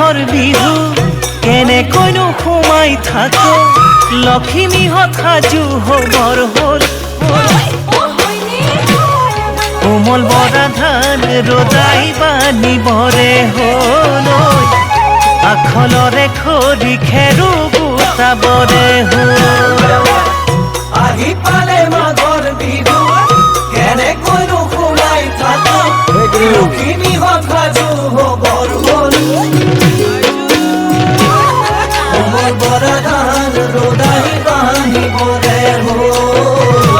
মাঘৰ বিহু কেনেকৈনো সোমাই থাকে লখিমীহঁত সাজু হবৰ হ'ল কোমল বৰা ধান ৰজাই বানিবৰে হ'ল আখলৰে খৰি খেৰো গোটাবৰে হ'ল আহি পালে মাঘৰ বিহু কেনেকৈনো সোমাই থাকে লখিমীহঁত সাজু হবৰ হ'ল কোমল বৰা ধান ৰজাই বানিবৰে হ'ল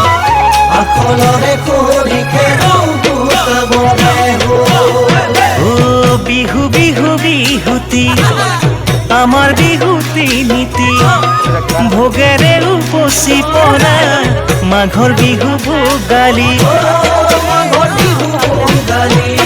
আখলৰে খৰি খেৰো গোটাবৰে হ'ল বিহু বিহু বিহুতি আমাৰ বিহুতি নীতি ভোগেৰে উপচি পৰা মাঘৰ বিহু ভোগালী মাঘৰ বিহু ভোগালী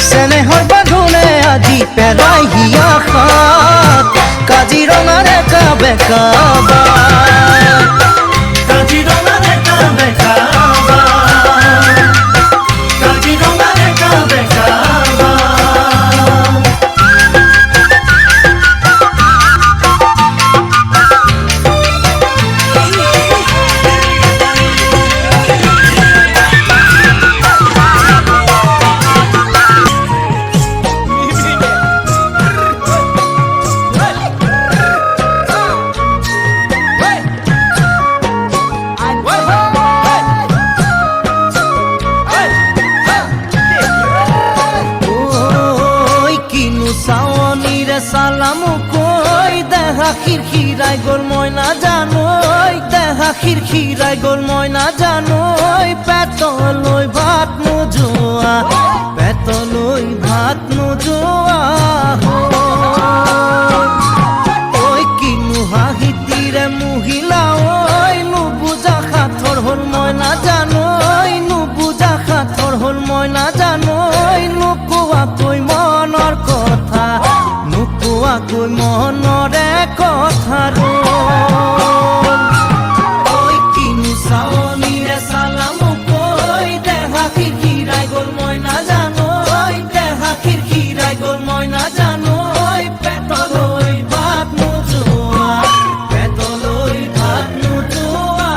চেনেহৰ বান্ধোনে আজি পেলাই হিয়াখাত কাজিৰঙাৰে কাবে কাবা কাজিৰঙাৰে কাবে কাবা কাজিৰঙাৰে কাবে কাবা সালামু কই দেহা খিৰখিৰাই গ'ল মই নাজানো দেহা খিৰখিৰাই গ'ল মই নাজানো পেটলৈ ভাত নোযোৱা পেটলৈ ভাত নোযোৱা ঐ কিনো হাঁহিতিৰে মহিলা ঐ নুবুজা সাঁথৰ হ'ল মই নাজানো নুবুজা সাঁথৰ হ'ল মই নাজানো নোকোৱাকৈ মনৰ কথা নোকোৱাকৈ মনৰে কথাৰো ঐ কিনো চাৱনিৰে চালামু কৈ দেহা খিৰখিৰাই গ'ল মই নাজানো দেহা খিৰখিৰাই গ'ল মই নাজানো পেটলৈ ভাত নোযোৱা পেটলৈ ভাত নোযোৱা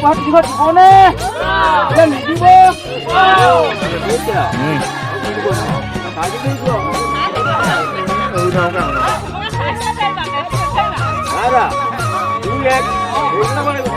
উপহাৰ দিব দিবনে নিদিব দাদা 2 1